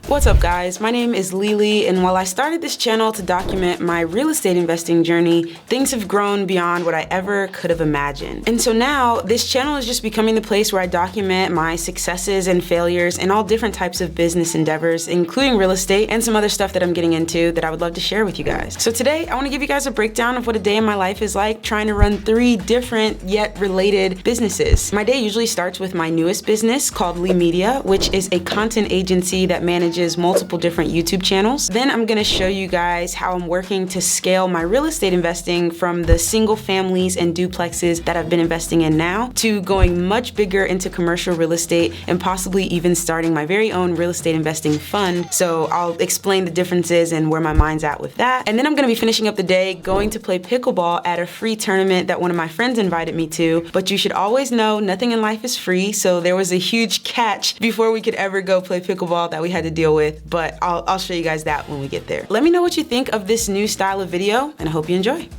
What's up guys, my name is Lili, and while I started this channel to document my real estate investing journey, things have grown beyond what I ever could have imagined. And so now this channel is just becoming the place where I document my successes and failures in all different types of business endeavors, including real estate and some other stuff that I'm getting into that I would love to share with you guys. So today I want to give you guys a breakdown of what a day in my life is like trying to run 3 different yet related businesses. My day usually starts with my newest business called Lili Media, which is a content agency that manages multiple different YouTube channels. Then I'm gonna show you guys how I'm working to scale my real estate investing from the single families and duplexes that I've been investing in now to going much bigger into commercial real estate and possibly even starting my very own real estate investing fund. So I'll explain the differences and where my mind's at with that. And then I'm gonna be finishing up the day going to play pickleball at a free tournament that one of my friends invited me to. But you should always know nothing in life is free, so there was a huge catch before we could ever go play pickleball that we had to deal with, but I'll show you guys that when we get there. Let me know what you think of this new style of video, and I hope you enjoy.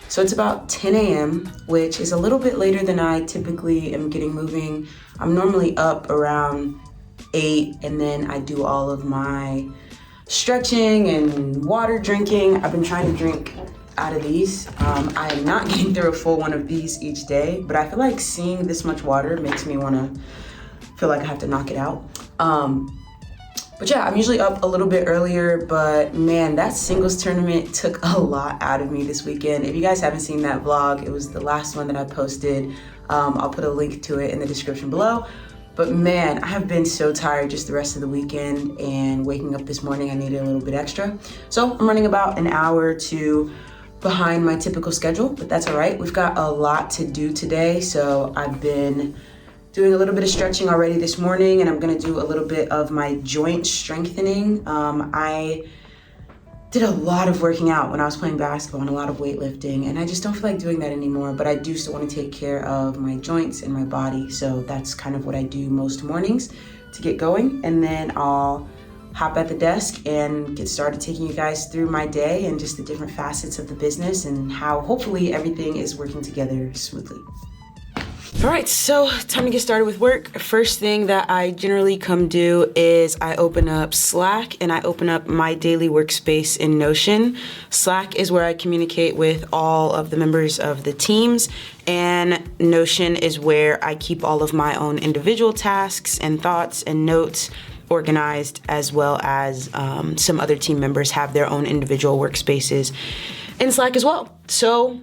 So it's about 10 a.m., which is a little bit later than I typically am getting moving. I'm normally up around 8, and then I do all of my stretching and water drinking. I've been trying to drink out of these. I am not getting through a full one of these each day, but I feel like seeing this much water makes me wanna feel like I have to knock it out. But yeah, I'm usually up a little bit earlier, but man, that singles tournament took a lot out of me this weekend. If you guys haven't seen that vlog, it was the last one that I posted. I'll put a link to it in the description below. But man, I have been so tired just the rest of the weekend, and waking up this morning, I needed a little bit extra. So I'm running about an hour or 2 behind my typical schedule, but that's all right. We've got a lot to do today, so I've been doing a little bit of stretching already this morning, and I'm gonna do a little bit of my joint strengthening. I did a lot of working out when I was playing basketball and a lot of weightlifting, and I just don't feel like doing that anymore, but I do still wanna take care of my joints and my body, so that's kind of what I do most mornings to get going, and then I'll hop at the desk and get started taking you guys through my day and just the different facets of the business and how hopefully everything is working together smoothly. All right, so time to get started with work. First thing that I generally come do is I open up Slack and I open up my daily workspace in Notion. Slack is where I communicate with all of the members of the teams, and Notion is where I keep all of my own individual tasks and thoughts and notes organized, as well as some other team members have their own individual workspaces in Slack as well. So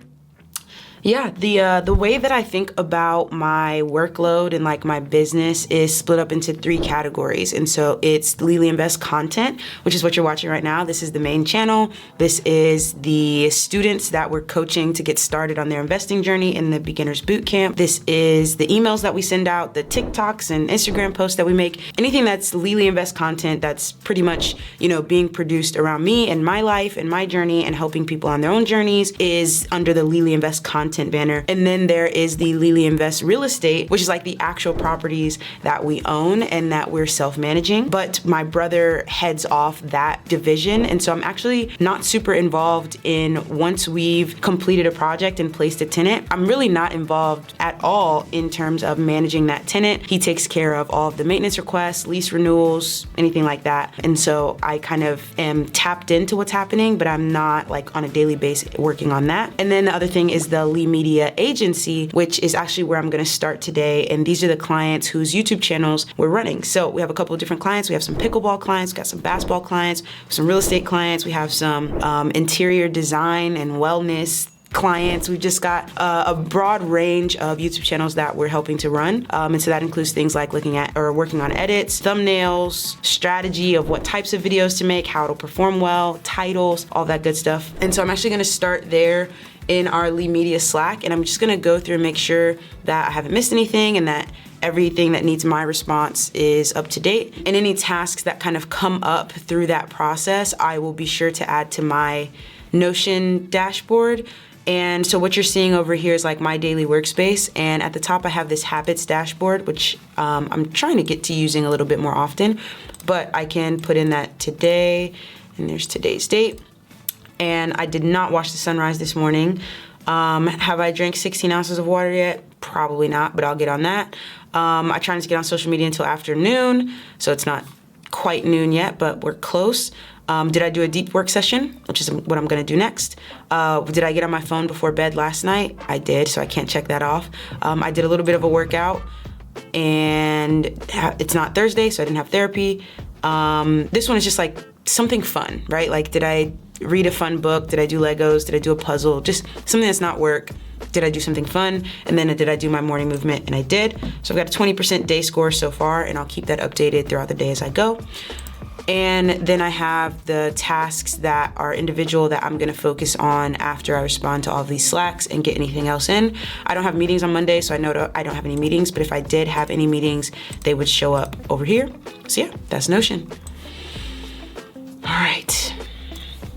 yeah, the way that I think about my workload and like my business is split up into 3 categories. And so it's Lili Invest content, which is what you're watching right now. This is the main channel. This is the students that we're coaching to get started on their investing journey in the beginners boot camp. This is the emails that we send out, the TikToks and Instagram posts that we make. Anything that's Lili Invest content that's pretty much, you know, being produced around me and my life and my journey and helping people on their own journeys is under the Lili Invest content banner. And then there is the Lili Invest real estate, which is like the actual properties that we own and that we're self-managing. But my brother heads off that division, and so I'm actually not super involved in once we've completed a project and placed a tenant. I'm really not involved at all in terms of managing that tenant. He takes care of all of the maintenance requests, lease renewals, anything like that. And so I kind of am tapped into what's happening, but I'm not like on a daily basis working on that. And then the other thing is the Lili Media agency, which is actually where I'm gonna start today. And these are the clients whose YouTube channels we're running. So we have a couple of different clients. We have some pickleball clients, we got some basketball clients, some real estate clients. We have some interior design and wellness clients. We've just got a broad range of YouTube channels that we're helping to run. And so that includes things like looking at or working on edits, thumbnails, strategy of what types of videos to make, how it'll perform well, titles, all that good stuff. And so I'm actually gonna start there in our Lili Media Slack, and I'm just gonna go through and make sure that I haven't missed anything and that everything that needs my response is up to date. And any tasks that kind of come up through that process, I will be sure to add to my Notion dashboard. And so what you're seeing over here is like my daily workspace, and at the top I have this habits dashboard, which I'm trying to get to using a little bit more often, but I can put in that today, and there's today's date. And I did not watch the sunrise this morning. Have I drank 16 ounces of water yet? Probably not, but I'll get on that. I try not to get on social media until afternoon, so it's not quite noon yet, but we're close. Did I do a deep work session, which is what I'm gonna do next? Did I get on my phone before bed last night? I did, so I can't check that off. I did a little bit of a workout, and it's not Thursday, so I didn't have therapy. This one is just like something fun, right? Like, did I read a fun book? Did I do Legos? Did I do a puzzle? Just something that's not work. Did I do something fun? And then did I do my morning movement? And I did. So I've got a 20% day score so far, and I'll keep that updated throughout the day as I go. And then I have the tasks that are individual that I'm gonna focus on after I respond to all of these Slacks and get anything else in. I don't have meetings on Monday, so I know I don't have any meetings, but if I did have any meetings, they would show up over here. So yeah, that's Notion. All right.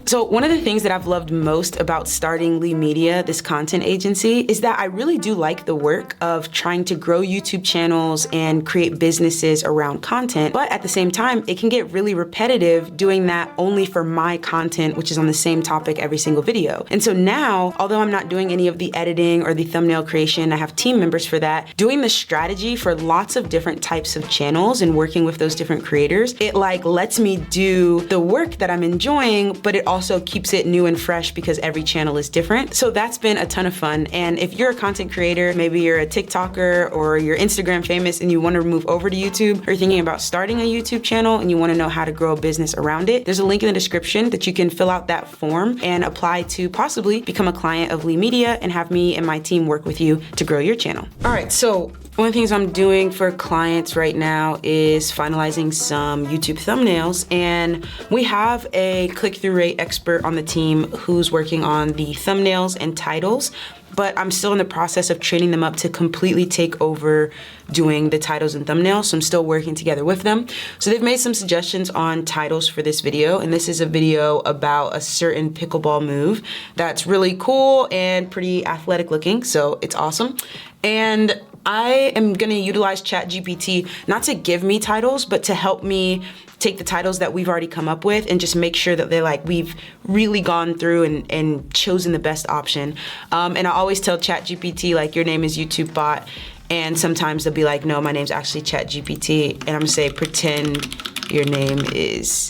So one of the things that I've loved most about starting Lee Media, this content agency, is that I really do like the work of trying to grow YouTube channels and create businesses around content. But at the same time, it can get really repetitive doing that only for my content, which is on the same topic every single video. And so now, although I'm not doing any of the editing or the thumbnail creation, I have team members for that, doing the strategy for lots of different types of channels and working with those different creators, it like lets me do the work that I'm enjoying, but it also keeps it new and fresh because every channel is different. So that's been a ton of fun. And if you're a content creator, maybe you're a TikToker or you're Instagram famous and you want to move over to YouTube, or you're thinking about starting a YouTube channel and you want to know how to grow a business around it, there's a link in the description that you can fill out that form and apply to possibly become a client of Lee Media and have me and my team work with you to grow your channel. All right, so one of the things I'm doing for clients right now is finalizing some YouTube thumbnails, and we have a click-through rate expert on the team who's working on the thumbnails and titles, but I'm still in the process of training them up to completely take over doing the titles and thumbnails, so I'm still working together with them. So they've made some suggestions on titles for this video, and this is a video about a certain pickleball move that's really cool and pretty athletic looking, so it's awesome. And I am gonna utilize ChatGPT not to give me titles, but to help me take the titles that we've already come up with and just make sure that they're like, we've really gone through and chosen the best option. And I always tell ChatGPT, like, your name is YouTube bot. And sometimes they'll be like, no, my name's actually ChatGPT. And I'm gonna say, pretend your name is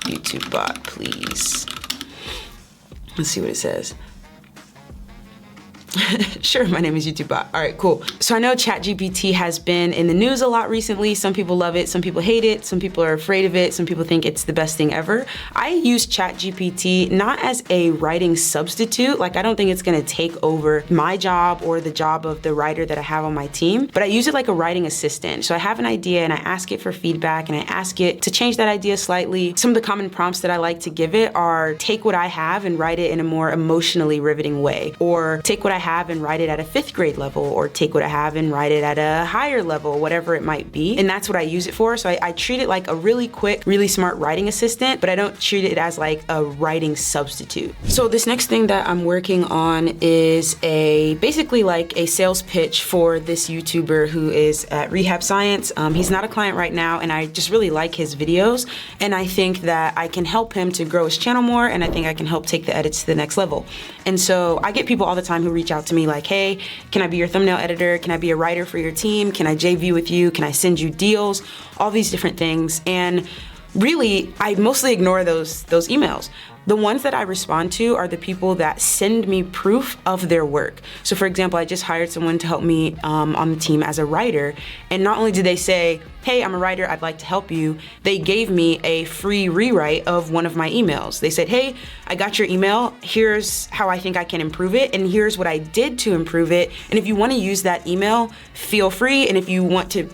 YouTube bot, please. Let's see what it says. Sure, my name is YouTube bot. All right, cool. So I know ChatGPT has been in the news a lot recently. Some people love it, some people hate it, some people are afraid of it, some people think it's the best thing ever. I use ChatGPT not as a writing substitute, like I don't think it's gonna take over my job or the job of the writer that I have on my team, but I use it like a writing assistant. So I have an idea and I ask it for feedback and I ask it to change that idea slightly. Some of the common prompts that I like to give it are take what I have and write it in a more emotionally riveting way, or take what I have and write it at a 5th grade level, or take what I have and write it at a higher level, whatever it might be. And that's what I use it for. So I treat it like a really quick, really smart writing assistant, but I don't treat it as like a writing substitute. So this next thing that I'm working on is basically like a sales pitch for this YouTuber who is at Rehab Science. He's not a client right now, and I just really like his videos. And I think that I can help him to grow his channel more, and I think I can help take the edits to the next level. And so I get people all the time who reach out to me like, hey, can I be your thumbnail editor? Can I be a writer for your team? Can I JV with you? Can I send you deals? All these different things. And really, I mostly ignore those emails. The ones that I respond to are the people that send me proof of their work. So for example, I just hired someone to help me on the team as a writer. And not only did they say, hey, I'm a writer, I'd like to help you, they gave me a free rewrite of one of my emails. They said, hey, I got your email, here's how I think I can improve it, and here's what I did to improve it. And if you wanna use that email, feel free. And if you want to,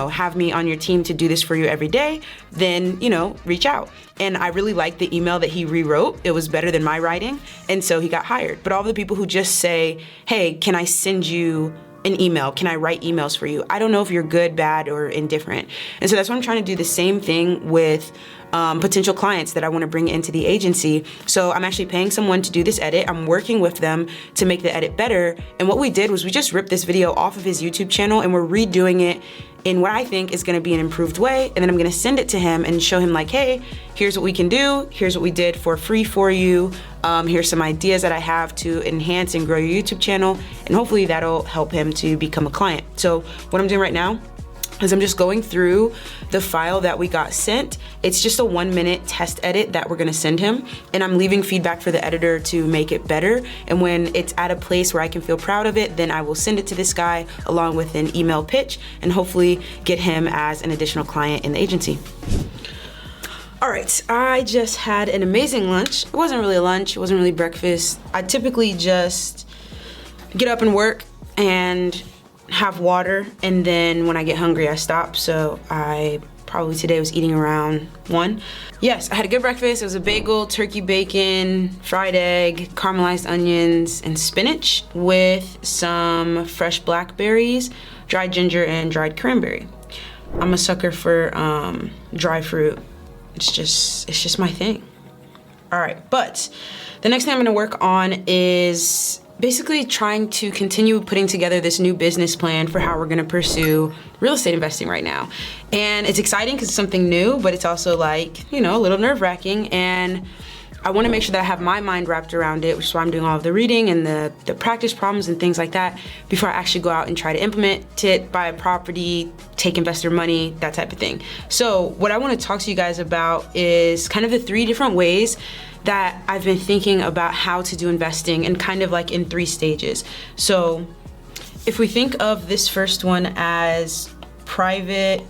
have me on your team to do this for you every day, then, reach out. And I really liked the email that he rewrote. It was better than my writing, and so he got hired. But all the people who just say, hey, can I send you an email? Can I write emails for you? I don't know if you're good, bad, or indifferent. And so that's why I'm trying to do the same thing with potential clients that I want to bring into the agency. So I'm actually paying someone to do this edit. I'm working with them to make the edit better. And what we did was we just ripped this video off of his YouTube channel and we're redoing it in what I think is gonna be an improved way. And then I'm gonna send it to him and show him like, hey, here's what we can do. Here's what we did for free for you. Here's some ideas that I have to enhance and grow your YouTube channel. And hopefully that'll help him to become a client. So what I'm doing right now is I'm just going through the file that we got sent. It's just a 1-minute test edit that we're gonna send him, and I'm leaving feedback for the editor to make it better. And when it's at a place where I can feel proud of it, then I will send it to this guy along with an email pitch and hopefully get him as an additional client in the agency. All right, I just had an amazing lunch. It wasn't really a lunch, it wasn't really breakfast. I typically just get up and work and have water, and then when I get hungry I stop. So I probably today was eating around 1. Yes, I had a good breakfast. It was a bagel, turkey bacon, fried egg, caramelized onions, and spinach with some fresh blackberries, dried ginger, and dried cranberry. I'm a sucker for dry fruit. It's just my thing. All right, but the next thing I'm gonna work on is basically trying to continue putting together this new business plan for how we're gonna pursue real estate investing right now. And it's exciting because it's something new, but it's also like, you know, a little nerve-wracking, and I wanna make sure that I have my mind wrapped around it, which is why I'm doing all of the reading and the practice problems and things like that before I actually go out and try to implement it, buy a property, take investor money, that type of thing. So what I wanna talk to you guys about is kind of the 3 different ways that I've been thinking about how to do investing, and kind of like in 3 stages. So if we think of this first one as private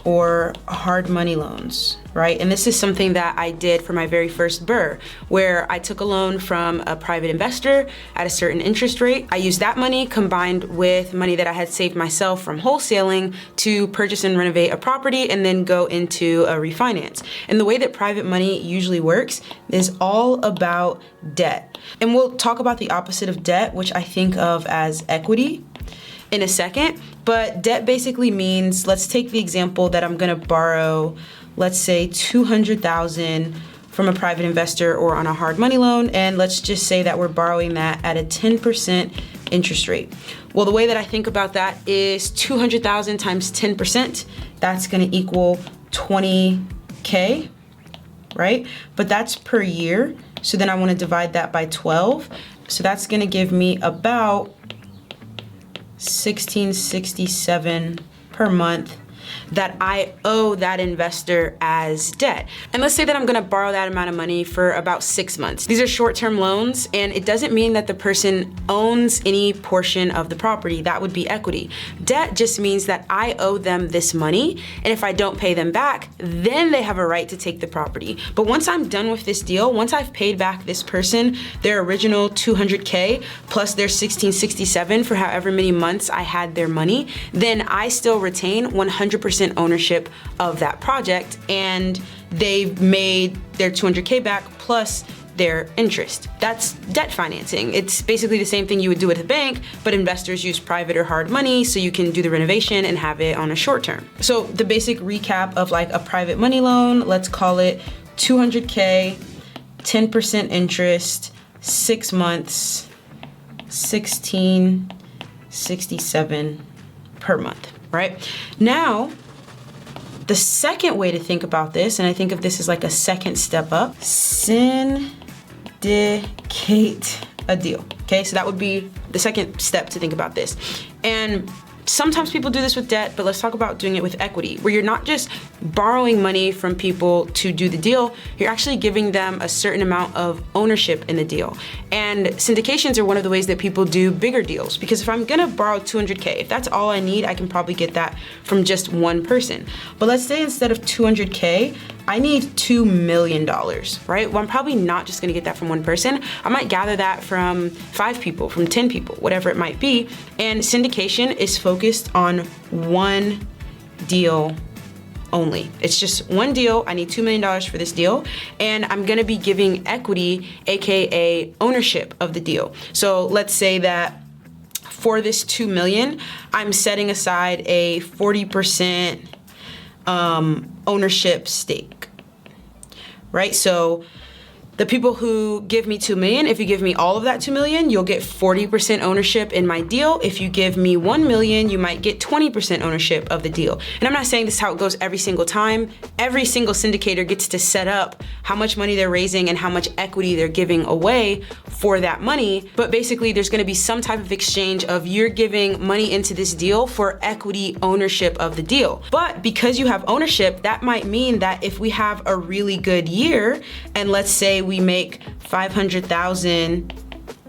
or hard money loans, right? And this is something that I did for my very first BRRRR, where I took a loan from a private investor at a certain interest rate. I used that money combined with money that I had saved myself from wholesaling to purchase and renovate a property and then go into a refinance. And the way that private money usually works is all about debt. And we'll talk about the opposite of debt, which I think of as equity, in a second. But debt basically means, let's take the example that I'm gonna borrow, let's say $200,000 from a private investor or on a hard money loan, and let's just say that we're borrowing that at a 10% interest rate. Well, the way that I think about that is 200,000 times 10%, that's gonna equal 20K, right? But that's per year, so then I wanna divide that by 12. So that's gonna give me about $1,667 per month that I owe that investor as debt. And let's say that I'm gonna borrow that amount of money for about 6 months. These are short-term loans, and it doesn't mean that the person owns any portion of the property. That would be equity. Debt just means that I owe them this money, and if I don't pay them back, then they have a right to take the property. But once I'm done with this deal, once I've paid back this person their original 200K plus their 1667 for however many months I had their money, then I still retain 100% ownership of that project, and they've made their 200K back plus their interest. That's debt financing. It's basically the same thing you would do with a bank, but investors use private or hard money so you can do the renovation and have it on a short term. So the basic recap of like a private money loan, let's call it 200K, 10% interest, 6 months, 1667 per month, right? Now, the second way to think about this, and I think of this as like a second step up, syndicate a deal. Okay, so that would be the second step to think about this. And sometimes people do this with debt, but let's talk about doing it with equity, where you're not just borrowing money from people to do the deal, you're actually giving them a certain amount of ownership in the deal. And syndications are one of the ways that people do bigger deals, because if I'm gonna borrow 200K, if that's all I need, I can probably get that from just one person. But let's say instead of 200K, I need $2 million, right? Well, I'm probably not just gonna get that from one person. I might gather that from 5 people, from 10 people, whatever it might be. And syndication is focused on one deal only. It's just one deal. I need $2 million for this deal, and I'm gonna be giving equity, AKA ownership of the deal. So let's say that for this $2 million, I'm setting aside a 40% ownership stake, right? So The people who give me 2 million, if you give me all of that 2 million, you'll get 40% ownership in my deal. If you give me 1 million, you might get 20% ownership of the deal. And I'm not saying this is how it goes every single time. Every single syndicator gets to set up how much money they're raising and how much equity they're giving away for that money. But basically there's gonna be some type of exchange of you're giving money into this deal for equity ownership of the deal. But because you have ownership, that might mean that if we have a really good year, and let's say we make 500,000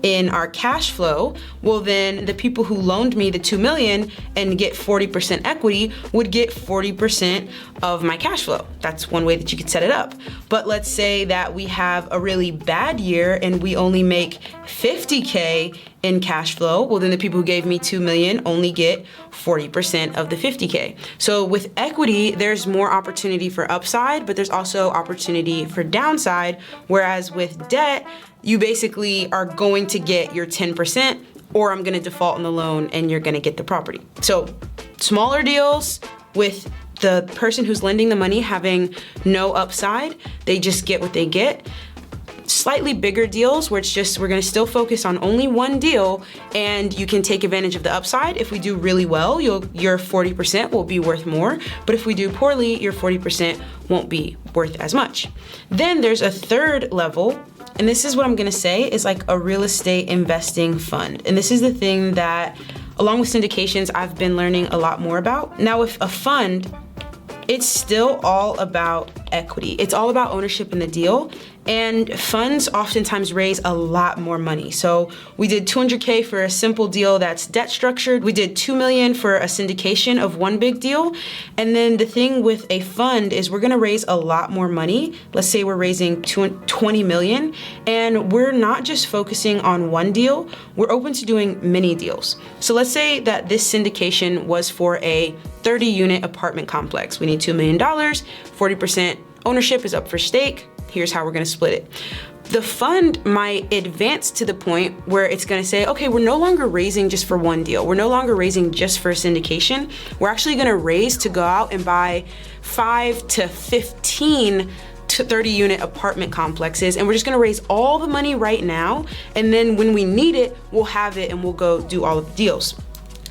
in our cash flow, well then the people who loaned me the 2 million and get 40% equity would get 40% of my cash flow. That's one way that you could set it up. But let's say that we have a really bad year and we only make 50K in cash flow, well then the people who gave me 2 million only get 40% of the 50K. So with equity, there's more opportunity for upside, but there's also opportunity for downside, whereas with debt, you basically are going to get your 10%, or I'm gonna default on the loan and you're gonna get the property. So smaller deals with the person who's lending the money having no upside, they just get what they get. Slightly bigger deals where it's just, we're gonna still focus on only one deal and you can take advantage of the upside. If we do really well, your 40% will be worth more, but if we do poorly, your 40% won't be worth as much. Then there's a third level, and this is what I'm gonna say is like a real estate investing fund. And this is the thing that, along with syndications, I've been learning a lot more about. Now with a fund, it's still all about equity. It's all about ownership in the deal. And funds oftentimes raise a lot more money. So we did 200K for a simple deal that's debt structured. We did 2 million for a syndication of one big deal. And then the thing with a fund is we're gonna raise a lot more money. Let's say we're raising 20 million, and we're not just focusing on one deal, we're open to doing many deals. So let's say that this syndication was for a 30-unit apartment complex. We need $2 million, 40% ownership is up for stake. Here's how we're gonna split it. The fund might advance to the point where it's gonna say, okay, we're no longer raising just for one deal. We're no longer raising just for a syndication. We're actually gonna raise to go out and buy 5 to 15 to 30-unit apartment complexes, and we're just gonna raise all the money right now, and then when we need it, we'll have it and we'll go do all of the deals.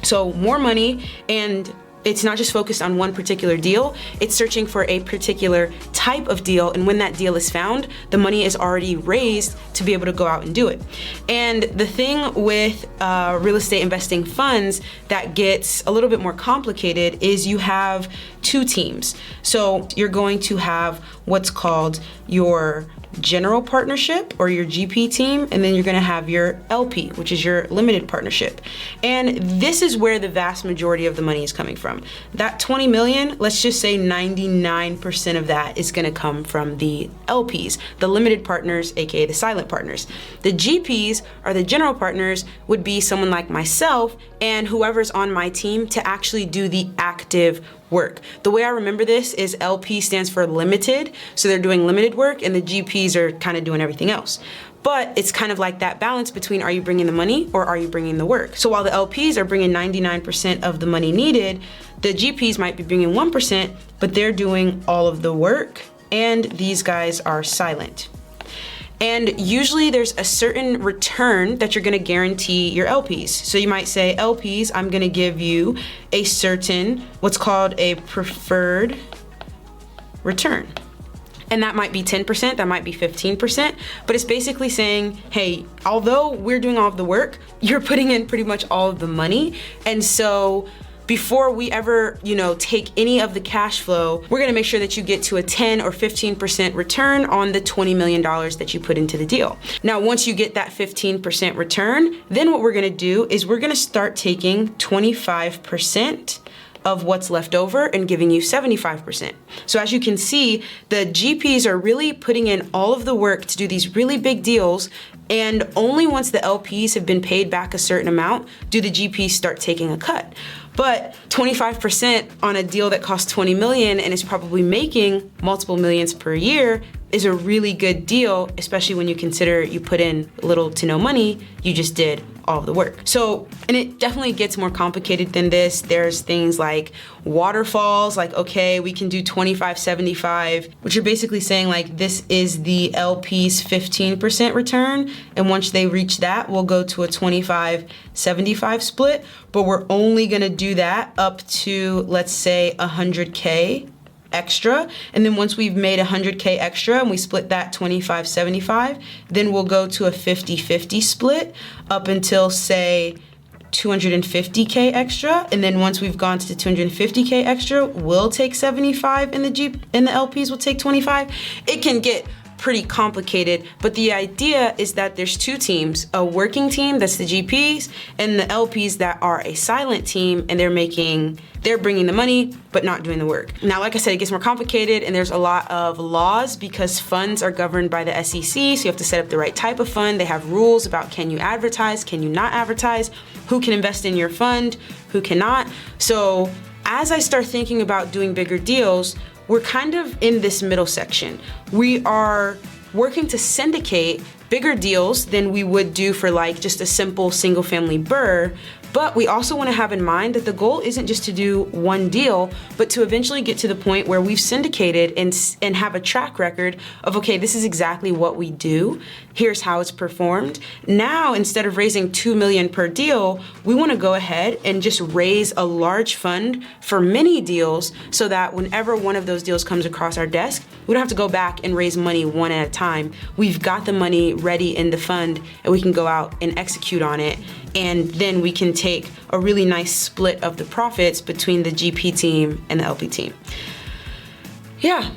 So more money, and it's not just focused on one particular deal, it's searching for a particular type of deal, and when that deal is found, the money is already raised to be able to go out and do it. And the thing with real estate investing funds that gets a little bit more complicated is you have two teams. So you're going to have what's called your general partnership or your GP team, and then you're gonna have your LP, which is your limited partnership. And this is where the vast majority of the money is coming from. That 20 million, let's just say 99% of that is gonna come from the LPs, the limited partners, AKA the silent partners. The GPs, or the general partners, would be someone like myself and whoever's on my team to actually do the active work. The way I remember this is LP stands for limited, so they're doing limited work, and the GPs are kind of doing everything else. But it's kind of like that balance between, are you bringing the money or are you bringing the work? So while the LPs are bringing 99% of the money needed, the GPs might be bringing 1%, but they're doing all of the work, and these guys are silent. And usually there's a certain return that you're gonna guarantee your LPs. So you might say, LPs, I'm gonna give you a certain, what's called a preferred return. And that might be 10%, that might be 15%, but it's basically saying, hey, although we're doing all of the work, you're putting in pretty much all of the money. And so before we ever, take any of the cash flow, we're gonna make sure that you get to a 10 or 15% return on the $20 million that you put into the deal. Now, once you get that 15% return, then what we're gonna do is we're gonna start taking 25% of what's left over and giving you 75%. So as you can see, the GPs are really putting in all of the work to do these really big deals, and only once the LPs have been paid back a certain amount do the GPs start taking a cut. But 25% on a deal that costs 20 million and is probably making multiple millions per year is a really good deal, especially when you consider you put in little to no money, you just did all of the work. So, and it definitely gets more complicated than this. There's things like waterfalls, like, okay, we can do 25-75, which are basically saying like, this is the LP's 15% return. And once they reach that, we'll go to a 25-75 split, but we're only gonna do that up to, let's say, 100K extra. And then once we've made 100K extra and we split that 25-75, then we'll go to a 50-50 split up until, say, 250K extra. And then once we've gone to 250K extra, we'll take 75 and the LPs will take 25. It can get pretty complicated, but the idea is that there's two teams, a working team, that's the GPs, and the LPs that are a silent team, and they're bringing the money, but not doing the work. Now, like I said, it gets more complicated, and there's a lot of laws because funds are governed by the SEC, so you have to set up the right type of fund. They have rules about can you advertise, can you not advertise, who can invest in your fund, who cannot. So as I start thinking about doing bigger deals, we're kind of in this middle section. We are working to syndicate bigger deals than we would do for like just a simple single family BRRRR, but we also want to have in mind that the goal isn't just to do one deal, but to eventually get to the point where we've syndicated and have a track record of, okay, this is exactly what we do. Here's how it's performed. Now, instead of raising $2 million per deal, we want to go ahead and just raise a large fund for many deals so that whenever one of those deals comes across our desk, we don't have to go back and raise money one at a time. We've got the money ready in the fund and we can go out and execute on it. And then we can take a really nice split of the profits between the GP team and the LP team. Yeah,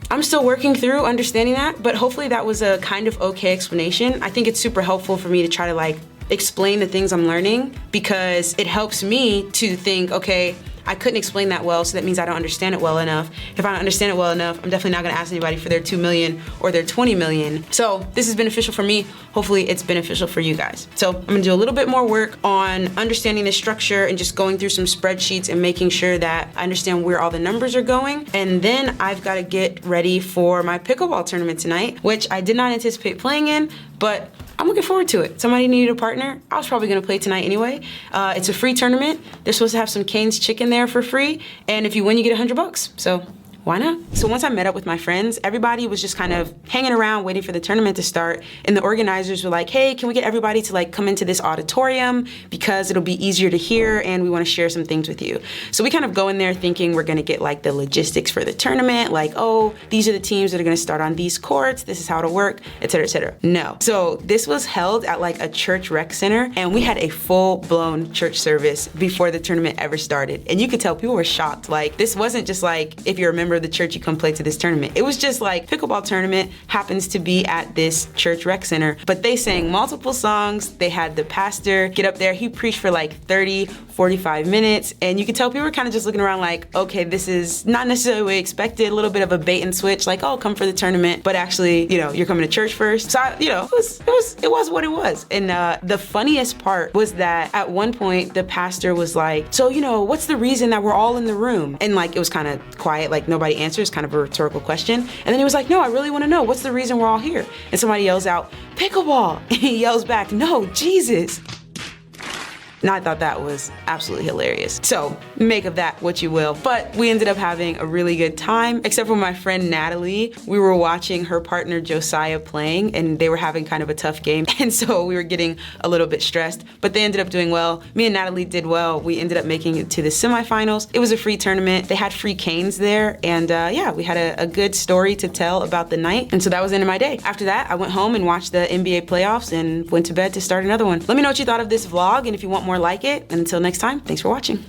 I'm still working through understanding that, but hopefully that was a kind of okay explanation. I think it's super helpful for me to try to like explain the things I'm learning because it helps me to think, okay, I couldn't explain that well, so that means I don't understand it well enough. If I don't understand it well enough, I'm definitely not gonna ask anybody for their 2 million or their 20 million. So this is beneficial for me. Hopefully it's beneficial for you guys. So I'm gonna do a little bit more work on understanding the structure and just going through some spreadsheets and making sure that I understand where all the numbers are going. And then I've gotta get ready for my pickleball tournament tonight, which I did not anticipate playing in, but I'm looking forward to it. Somebody needed a partner. I was probably gonna play tonight anyway. It's a free tournament. They're supposed to have some Cane's chicken there for free. And if you win, you get $100. So why not? So once I met up with my friends, everybody was just kind of hanging around waiting for the tournament to start. And the organizers were like, hey, can we get everybody to like come into this auditorium because it'll be easier to hear and we want to share some things with you. So we kind of go in there thinking we're going to get like the logistics for the tournament, like, oh, these are the teams that are going to start on these courts. This is how it'll work, et cetera, et cetera. No. So this was held at like a church rec center and we had a full-blown church service before the tournament ever started. And you could tell people were shocked. Like, this wasn't just like, if you're a member of the church, you come play to this tournament. It was just like pickleball tournament happens to be at this church rec center, but they sang multiple songs. They had the pastor get up there. He preached for like 30, 45 minutes. And you could tell people were kind of just looking around like, okay, this is not necessarily what we expected. A little bit of a bait and switch, like, oh, come for the tournament. But actually, you know, you're coming to church first. So, it was what it was. And the funniest part was that at one point, the pastor was like, so, what's the reason that we're all in the room? And like, it was kind of quiet, like nobody answers, kind of a rhetorical question. And then he was like, no, I really want to know, what's the reason we're all here? And somebody yells out, pickleball. And he yells back, no, Jesus. And I thought that was absolutely hilarious. So make of that what you will. But we ended up having a really good time, except for my friend Natalie. We were watching her partner Josiah playing and they were having kind of a tough game. And so we were getting a little bit stressed, but they ended up doing well. Me and Natalie did well. We ended up making it to the semifinals. It was a free tournament. They had free canes there. And yeah, we had a good story to tell about the night. And so that was the end of my day. After that, I went home and watched the NBA playoffs and went to bed to start another one. Let me know what you thought of this vlog and if you want more like it. And until next time, thanks for watching.